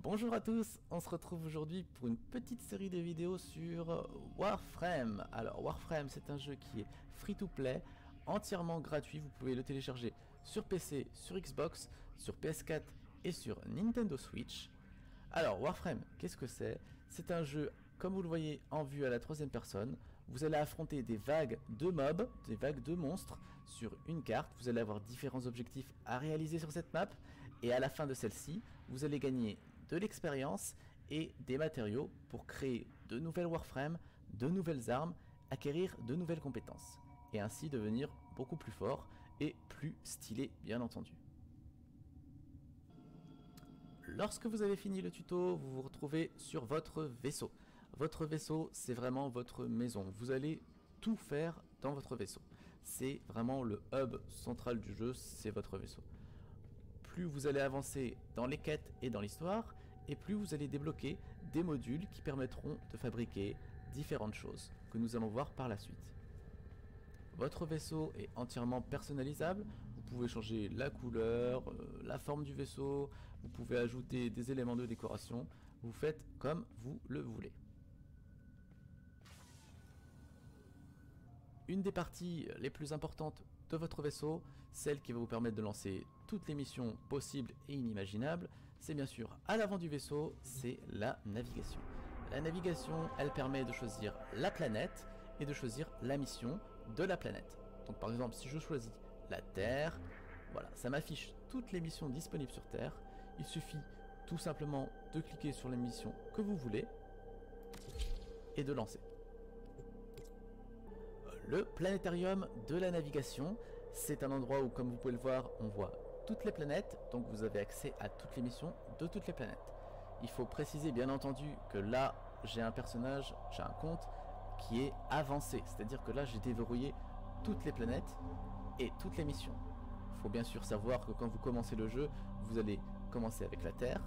Bonjour à tous, on se retrouve aujourd'hui pour une petite série de vidéos sur Warframe. Alors Warframe, c'est un jeu qui est free to play, entièrement gratuit, vous pouvez le télécharger sur PC, sur Xbox, sur PS4 et sur Nintendo Switch. Alors Warframe, qu'est-ce que c'est? C'est un jeu, comme vous le voyez, en vue à la troisième personne. Vous allez affronter des vagues de mobs, des vagues de monstres sur une carte. Vous allez avoir différents objectifs à réaliser sur cette map. Et à la fin de celle-ci, vous allez gagner de l'expérience et des matériaux pour créer de nouvelles Warframe, de nouvelles armes, acquérir de nouvelles compétences. Et ainsi devenir beaucoup plus fort et plus stylé, bien entendu. Lorsque vous avez fini le tuto, vous vous retrouvez sur votre vaisseau. Votre vaisseau, c'est vraiment votre maison. Vous allez tout faire dans votre vaisseau. C'est vraiment le hub central du jeu, c'est votre vaisseau. Plus vous allez avancer dans les quêtes et dans l'histoire, et plus vous allez débloquer des modules qui permettront de fabriquer différentes choses que nous allons voir par la suite. Votre vaisseau est entièrement personnalisable, vous pouvez changer la couleur, la forme du vaisseau, vous pouvez ajouter des éléments de décoration, vous faites comme vous le voulez. Une des parties les plus importantes de votre vaisseau, celle qui va vous permettre de lancer toutes les missions possibles et inimaginables, c'est bien sûr à l'avant du vaisseau, c'est la navigation. La navigation, elle permet de choisir la planète et de choisir la mission de la planète. Donc par exemple, si je choisis la Terre, voilà, ça m'affiche toutes les missions disponibles sur Terre. Il suffit tout simplement de cliquer sur les missions que vous voulez et de lancer. Le planétarium de la navigation, c'est un endroit où, comme vous pouvez le voir, on voit toutes les planètes, donc vous avez accès à toutes les missions de toutes les planètes. Il faut préciser bien entendu que là, j'ai un personnage, j'ai un compte qui est avancé, c'est-à-dire que là, j'ai déverrouillé toutes les planètes et toutes les missions. Il faut bien sûr savoir que quand vous commencez le jeu, vous allez commencer avec la Terre,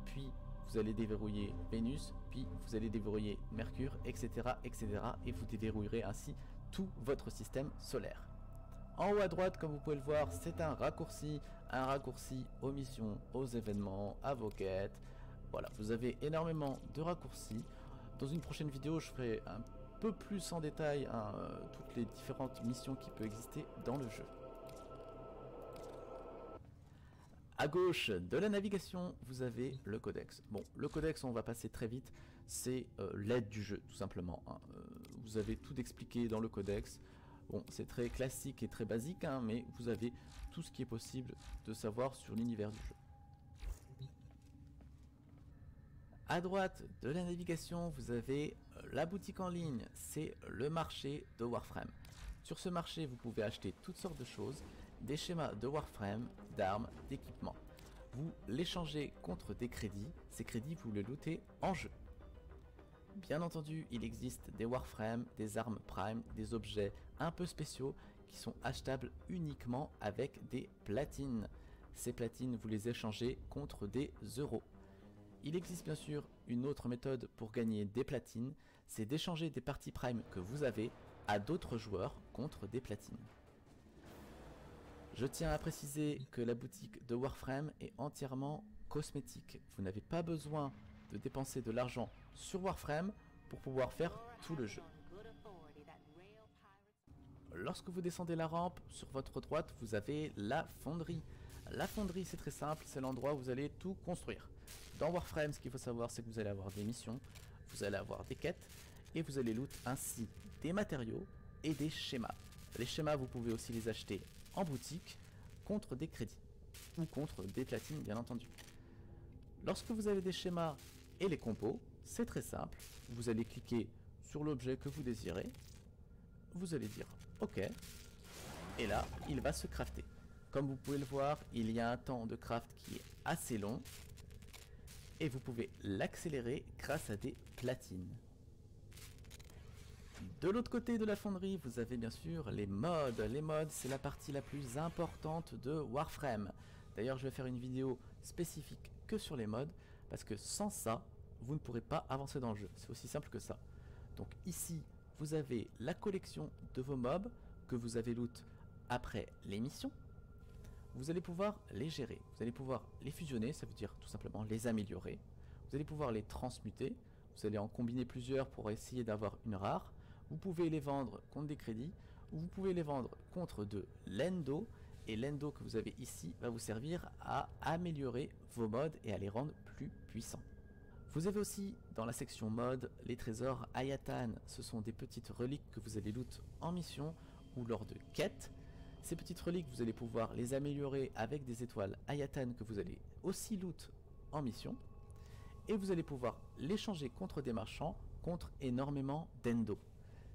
puis vous allez déverrouiller Vénus, puis vous allez déverrouiller Mercure, etc., etc. et vous déverrouillerez ainsi tout votre système solaire. En haut à droite, comme vous pouvez le voir, c'est un raccourci aux missions, aux événements, à vos quêtes. Voilà, vous avez énormément de raccourcis. Dans une prochaine vidéo, je ferai un peu plus en détail toutes les différentes missions qui peuvent exister dans le jeu. À gauche de la navigation, vous avez le codex. Bon, le codex, on va passer très vite, c'est l'aide du jeu, tout simplement. Vous avez tout expliqué dans le codex. Bon, c'est très classique et très basique, mais vous avez tout ce qui est possible de savoir sur l'univers du jeu. À droite de la navigation, vous avez la boutique en ligne, c'est le marché de Warframe. Sur ce marché, vous pouvez acheter toutes sortes de choses, des schémas de Warframe, d'armes, d'équipements. Vous les changez contre des crédits, ces crédits vous les lootez en jeu. Bien entendu, il existe des Warframe, des armes Prime, des objets un peu spéciaux qui sont achetables uniquement avec des platines. Ces platines, vous les échangez contre des euros. Il existe bien sûr une autre méthode pour gagner des platines, c'est d'échanger des parties Prime que vous avez à d'autres joueurs contre des platines. Je tiens à préciser que la boutique de Warframe est entièrement cosmétique. Vous n'avez pas besoin de dépenser de l'argent sur Warframe pour pouvoir faire tout le jeu. Lorsque vous descendez la rampe, sur votre droite, vous avez la fonderie. La fonderie, c'est très simple, c'est l'endroit où vous allez tout construire. Dans Warframe, ce qu'il faut savoir, c'est que vous allez avoir des missions, vous allez avoir des quêtes, et vous allez loot ainsi des matériaux et des schémas. Les schémas, vous pouvez aussi les acheter en boutique contre des crédits, ou contre des platines, bien entendu. Lorsque vous avez des schémas et les compos, c'est très simple, vous allez cliquer sur l'objet que vous désirez, vous allez dire OK, et là, il va se crafter. Comme vous pouvez le voir, il y a un temps de craft qui est assez long, et vous pouvez l'accélérer grâce à des platines. De l'autre côté de la fonderie, vous avez bien sûr les mods. Les mods, c'est la partie la plus importante de Warframe. D'ailleurs, je vais faire une vidéo spécifique que sur les mods, parce que sans ça, vous ne pourrez pas avancer dans le jeu. C'est aussi simple que ça. Donc ici, vous avez la collection de vos mobs que vous avez loot après les missions. Vous allez pouvoir les gérer, vous allez pouvoir les fusionner, ça veut dire tout simplement les améliorer. vous allez pouvoir les transmuter. Vous allez en combiner plusieurs pour essayer d'avoir une rare. Vous pouvez les vendre contre des crédits ou vous pouvez les vendre contre de l'endo. Et l'endo que vous avez ici va vous servir à améliorer vos mods et à les rendre plus puissants. Vous avez aussi dans la section mode les trésors Ayatan. Ce sont des petites reliques que vous allez loot en mission ou lors de quêtes. Ces petites reliques, vous allez pouvoir les améliorer avec des étoiles Ayatan que vous allez aussi loot en mission. Et vous allez pouvoir l'échanger contre des marchands, contre énormément d'endo.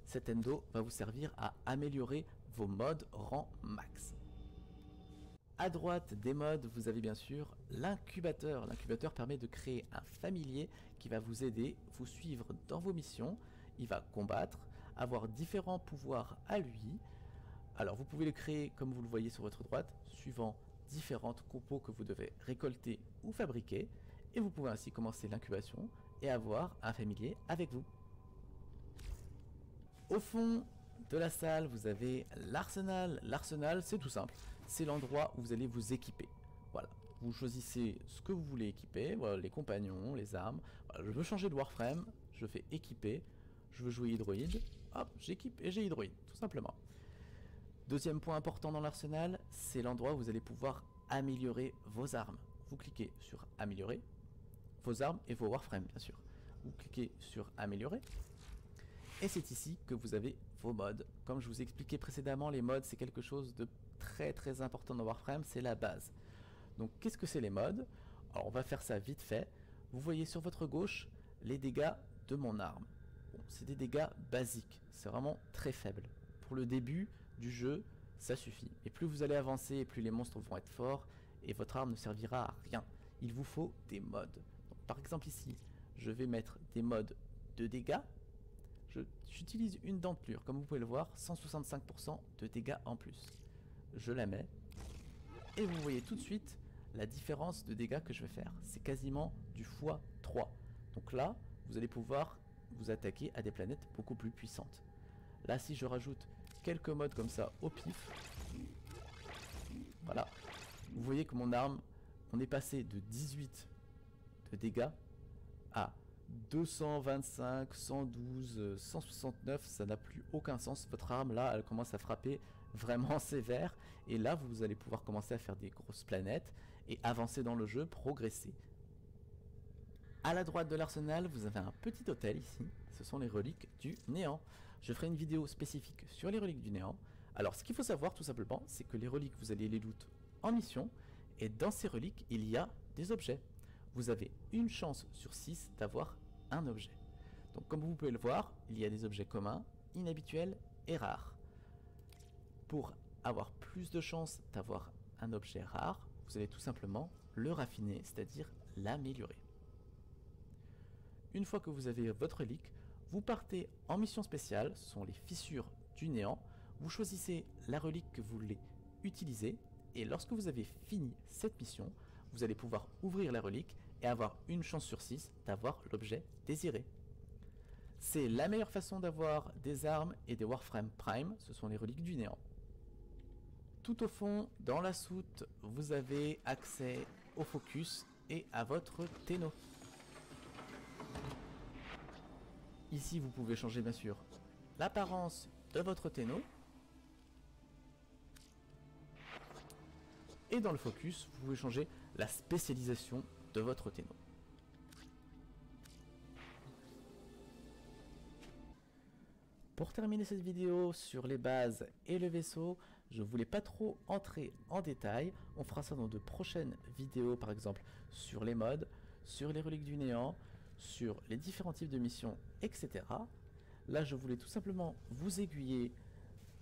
Cet endo va vous servir à améliorer vos mods rang max. À droite des mods, vous avez bien sûr l'incubateur. L'incubateur permet de créer un familier qui va vous aider, vous suivre dans vos missions. Il va combattre, avoir différents pouvoirs à lui. Alors vous pouvez le créer comme vous le voyez sur votre droite, suivant différentes compos que vous devez récolter ou fabriquer. Et vous pouvez ainsi commencer l'incubation et avoir un familier avec vous. Au fond de la salle, vous avez l'arsenal. L'arsenal, c'est tout simple. C'est l'endroit où vous allez vous équiper. Voilà. Vous choisissez ce que vous voulez équiper. Voilà, les compagnons, les armes. Voilà, je veux changer de Warframe. Je fais équiper. Je veux jouer hydroïde. Hop, j'équipe et j'ai hydroïde, tout simplement. Deuxième point important dans l'arsenal, c'est l'endroit où vous allez pouvoir améliorer vos armes. Vous cliquez sur améliorer. Vos armes et vos Warframes, bien sûr. Vous cliquez sur améliorer. Et c'est ici que vous avez vos mods. Comme je vous ai expliqué précédemment, les mods c'est quelque chose de très important dans Warframe, c'est la base. Donc qu'est-ce que c'est les mods? Alors on va faire ça vite fait. Vous voyez sur votre gauche les dégâts de mon arme. Bon, c'est des dégâts basiques, c'est vraiment très faible. Pour le début du jeu, ça suffit. Et plus vous allez avancer, et plus les monstres vont être forts, et votre arme ne servira à rien. Il vous faut des mods. Donc, par exemple ici, je vais mettre des mods de dégâts. J'utilise une dentelure, comme vous pouvez le voir, 165% de dégâts en plus. Je la mets, et vous voyez tout de suite la différence de dégâts que je vais faire. C'est quasiment du x3. Donc là, vous allez pouvoir vous attaquer à des planètes beaucoup plus puissantes. Là, si je rajoute quelques mods comme ça au pif, voilà, vous voyez que mon arme, on est passé de 18 de dégâts à 225, 112, 169, ça n'a plus aucun sens. Votre arme là, elle commence à frapper vraiment sévère. Et là, vous allez pouvoir commencer à faire des grosses planètes et avancer dans le jeu, progresser. À la droite de l'arsenal, vous avez un petit hôtel ici. Ce sont les reliques du néant. Je ferai une vidéo spécifique sur les reliques du néant. Alors, ce qu'il faut savoir tout simplement, c'est que les reliques, vous allez les loot en mission. Et dans ces reliques, il y a des objets. Vous avez une chance sur 6 d'avoir un objet. Donc comme vous pouvez le voir, il y a des objets communs, inhabituels et rares. Pour avoir plus de chances d'avoir un objet rare, vous allez tout simplement le raffiner, c'est-à-dire l'améliorer. Une fois que vous avez votre relique, vous partez en mission spéciale, ce sont les fissures du néant. Vous choisissez la relique que vous voulez utiliser et lorsque vous avez fini cette mission, vous allez pouvoir ouvrir la relique et avoir une chance sur 6 d'avoir l'objet désiré. C'est la meilleure façon d'avoir des armes et des Warframe Prime, ce sont les reliques du néant. Tout au fond, dans la soute, vous avez accès au focus et à votre Tenno. Ici, vous pouvez changer bien sûr l'apparence de votre Tenno. Et dans le focus, vous pouvez changer la spécialisation de votre Tenno. Pour terminer cette vidéo sur les bases et le vaisseau, je ne voulais pas trop entrer en détail. On fera ça dans de prochaines vidéos, par exemple sur les mods, sur les reliques du néant, sur les différents types de missions, etc. Là, je voulais tout simplement vous aiguiller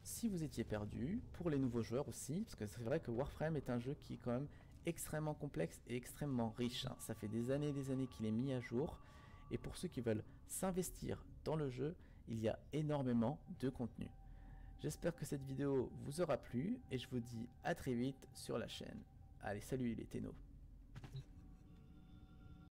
si vous étiez perdu, pour les nouveaux joueurs aussi, parce que c'est vrai que Warframe est un jeu qui est quand même extrêmement complexe et extrêmement riche. Ça fait des années qu'il est mis à jour, et pour ceux qui veulent s'investir dans le jeu, il y a énormément de contenu. J'espère que cette vidéo vous aura plu, et je vous dis à très vite sur la chaîne. Allez, salut les Tenno.